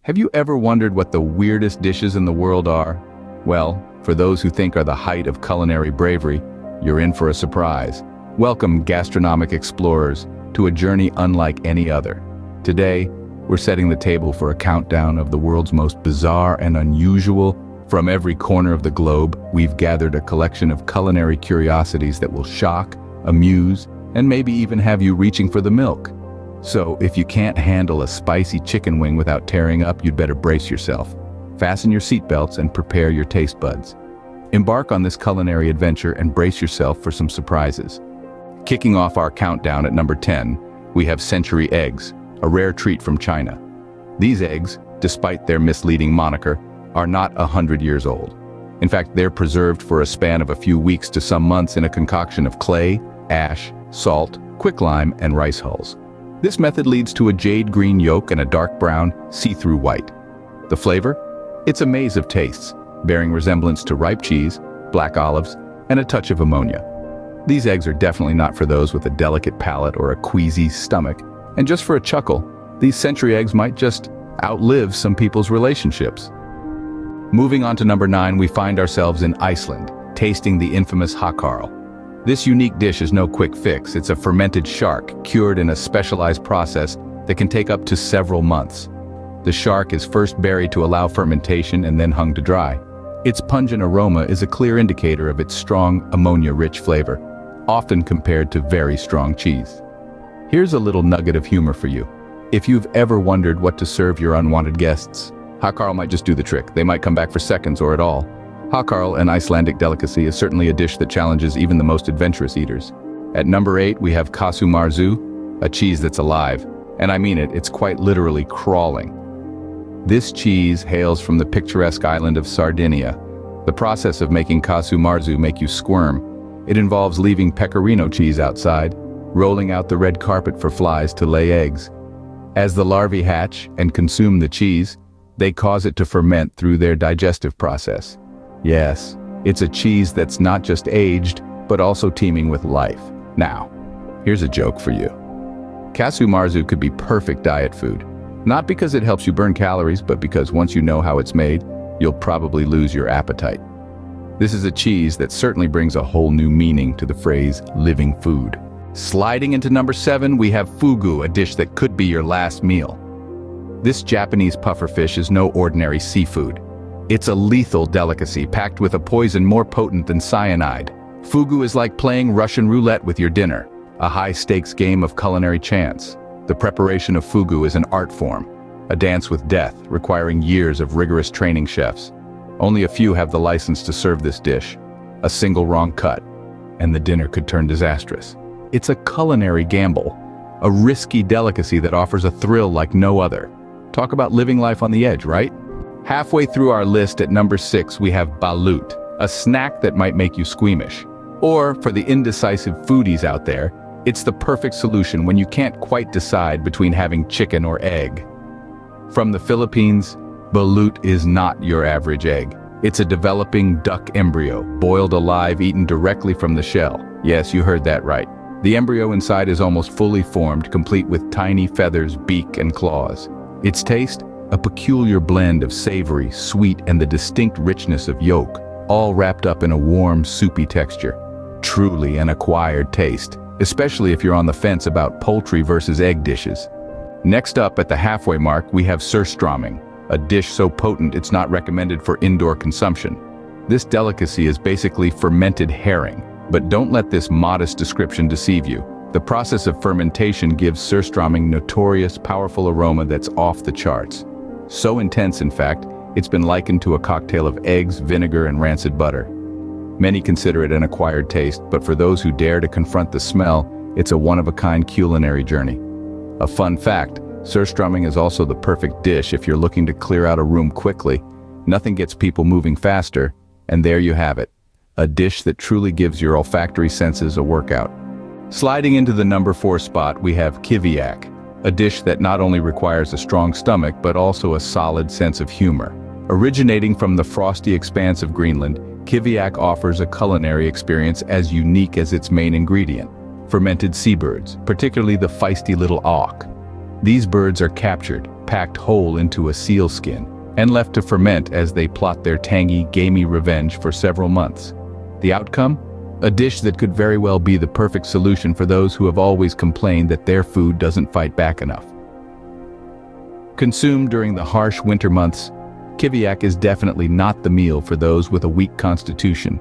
Have you ever wondered what the weirdest dishes in the world are? Well, for those who think are the height of culinary bravery, you're in for a surprise. Welcome, gastronomic explorers, to a journey unlike any other. Today, we're setting the table for a countdown of the world's most bizarre and unusual. From every corner of the globe, we've gathered a collection of culinary curiosities that will shock, amuse, and maybe even have you reaching for the milk. So, if you can't handle a spicy chicken wing without tearing up, you'd better brace yourself. Fasten your seatbelts and prepare your taste buds. Embark on this culinary adventure and brace yourself for some surprises. Kicking off our countdown at number 10, we have century eggs, a rare treat from China. These eggs, despite their misleading moniker, are not 100 years old. In fact, they're preserved for a span of a few weeks to some months in a concoction of clay, ash, salt, quicklime, and rice hulls. This method leads to a jade green yolk and a dark brown, see-through white. The flavor? It's a maze of tastes, bearing resemblance to ripe cheese, black olives, and a touch of ammonia. These eggs are definitely not for those with a delicate palate or a queasy stomach. And just for a chuckle, these century eggs might just outlive some people's relationships. Moving on to number 9, we find ourselves in Iceland, tasting the infamous Hákarl. This unique dish is no quick fix. It's a fermented shark, cured in a specialized process that can take up to several months. The shark is first buried to allow fermentation and then hung to dry. Its pungent aroma is a clear indicator of its strong, ammonia-rich flavor, often compared to very strong cheese. Here's a little nugget of humor for you. If you've ever wondered what to serve your unwanted guests, Hákarl might just do the trick. They might come back for seconds or at all. Hákarl, an Icelandic delicacy, is certainly a dish that challenges even the most adventurous eaters. At number 8, we have Casu Marzu, a cheese that's alive. And I mean it, it's quite literally crawling. This cheese hails from the picturesque island of Sardinia. The process of making Casu Marzu make you squirm. It involves leaving pecorino cheese outside, rolling out the red carpet for flies to lay eggs. As the larvae hatch and consume the cheese, they cause it to ferment through their digestive process. Yes, it's a cheese that's not just aged, but also teeming with life. Now, here's a joke for you. Casu Marzu could be perfect diet food. Not because it helps you burn calories, but because once you know how it's made, you'll probably lose your appetite. This is a cheese that certainly brings a whole new meaning to the phrase living food. Sliding into number 7, we have Fugu, a dish that could be your last meal. This Japanese pufferfish is no ordinary seafood. It's a lethal delicacy packed with a poison more potent than cyanide. Fugu is like playing Russian roulette with your dinner, a high-stakes game of culinary chance. The preparation of fugu is an art form, a dance with death, requiring years of rigorous training chefs. Only a few have the license to serve this dish. A single wrong cut, and the dinner could turn disastrous. It's a culinary gamble, a risky delicacy that offers a thrill like no other. Talk about living life on the edge, right? Halfway through our list at number 6, we have balut, a snack that might make you squeamish. Or, for the indecisive foodies out there, it's the perfect solution when you can't quite decide between having chicken or egg. From the Philippines, balut is not your average egg. It's a developing duck embryo, boiled alive, eaten directly from the shell. Yes, you heard that right. The embryo inside is almost fully formed, complete with tiny feathers, beak, and claws. Its taste? A peculiar blend of savory, sweet, and the distinct richness of yolk, all wrapped up in a warm, soupy texture. Truly an acquired taste, especially if you're on the fence about poultry versus egg dishes. Next up at the halfway mark, we have Surströmming, a dish so potent it's not recommended for indoor consumption. This delicacy is basically fermented herring, but don't let this modest description deceive you. The process of fermentation gives Surströmming notorious, powerful aroma that's off the charts. So intense, in fact, it's been likened to a cocktail of eggs, vinegar, and rancid butter. Many consider it an acquired taste, but for those who dare to confront the smell, it's a one-of-a-kind culinary journey. A fun fact, Surströmming is also the perfect dish if you're looking to clear out a room quickly. Nothing gets people moving faster, and there you have it. A dish that truly gives your olfactory senses a workout. Sliding into the number 4 spot, we have Kiviak, a dish that not only requires a strong stomach, but also a solid sense of humor. Originating from the frosty expanse of Greenland, Kiviak offers a culinary experience as unique as its main ingredient: fermented seabirds, particularly the feisty little auk. These birds are captured, packed whole into a seal skin and left to ferment as they plot their tangy, gamey revenge for several months. The outcome? A dish that could very well be the perfect solution for those who have always complained that their food doesn't fight back enough. Consumed during the harsh winter months, Kiviak is definitely not the meal for those with a weak constitution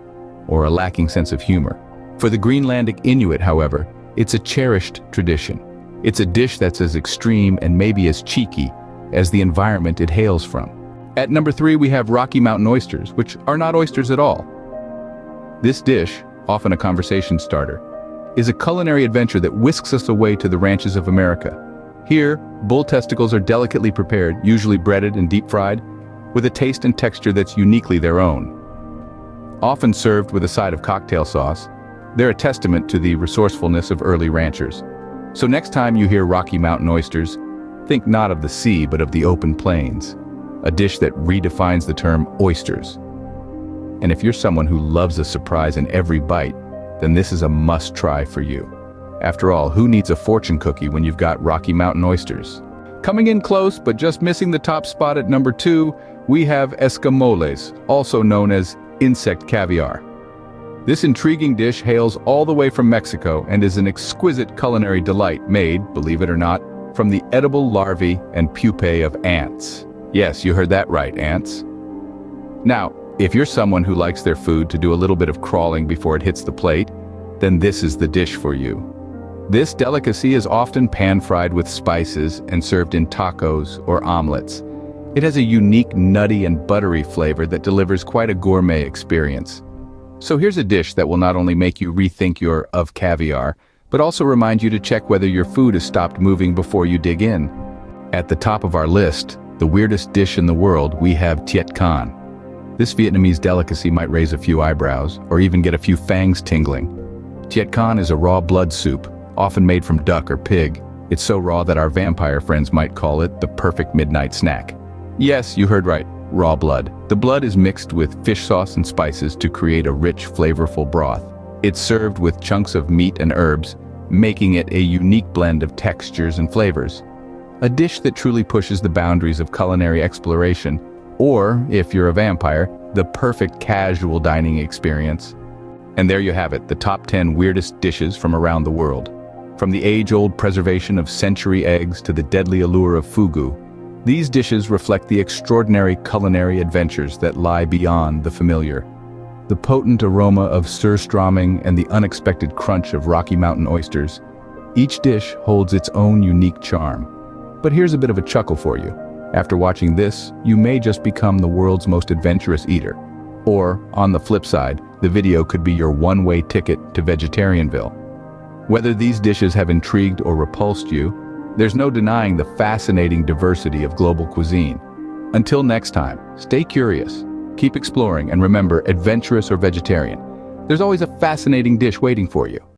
or a lacking sense of humor. For the Greenlandic Inuit, however, it's a cherished tradition. It's a dish that's as extreme and maybe as cheeky as the environment it hails from. At number 3, we have Rocky Mountain oysters, which are not oysters at all. This dish, often a conversation starter, is a culinary adventure that whisks us away to the ranches of America. Here, bull testicles are delicately prepared, usually breaded and deep-fried, with a taste and texture that's uniquely their own. Often served with a side of cocktail sauce, they're a testament to the resourcefulness of early ranchers. So next time you hear Rocky Mountain oysters, think not of the sea but of the open plains, a dish that redefines the term oysters. And if you're someone who loves a surprise in every bite, then this is a must-try for you. After all, who needs a fortune cookie when you've got Rocky Mountain oysters? Coming in close, but just missing the top spot at number 2, we have escamoles, also known as insect caviar. This intriguing dish hails all the way from Mexico and is an exquisite culinary delight made, believe it or not, from the edible larvae and pupae of ants. Yes, you heard that right, ants. Now, if you're someone who likes their food to do a little bit of crawling before it hits the plate, then this is the dish for you. This delicacy is often pan-fried with spices and served in tacos or omelets. It has a unique nutty and buttery flavor that delivers quite a gourmet experience. So here's a dish that will not only make you rethink your of caviar, but also remind you to check whether your food has stopped moving before you dig in. At the top of our list, the weirdest dish in the world, we have tiet kan. This Vietnamese delicacy might raise a few eyebrows, or even get a few fangs tingling. Tiet kan is a raw blood soup, often made from duck or pig. It's so raw that our vampire friends might call it the perfect midnight snack. Yes, you heard right, raw blood. The blood is mixed with fish sauce and spices to create a rich, flavorful broth. It's served with chunks of meat and herbs, making it a unique blend of textures and flavors. A dish that truly pushes the boundaries of culinary exploration, or, if you're a vampire, the perfect casual dining experience. And there you have it, the top 10 weirdest dishes from around the world. From the age-old preservation of century eggs to the deadly allure of fugu, these dishes reflect the extraordinary culinary adventures that lie beyond the familiar. The potent aroma of Surströmming and the unexpected crunch of Rocky Mountain oysters. Each dish holds its own unique charm. But here's a bit of a chuckle for you. After watching this, you may just become the world's most adventurous eater. Or, on the flip side, the video could be your one-way ticket to Vegetarianville. Whether these dishes have intrigued or repulsed you, there's no denying the fascinating diversity of global cuisine. Until next time, stay curious, keep exploring, and remember, adventurous or vegetarian, there's always a fascinating dish waiting for you.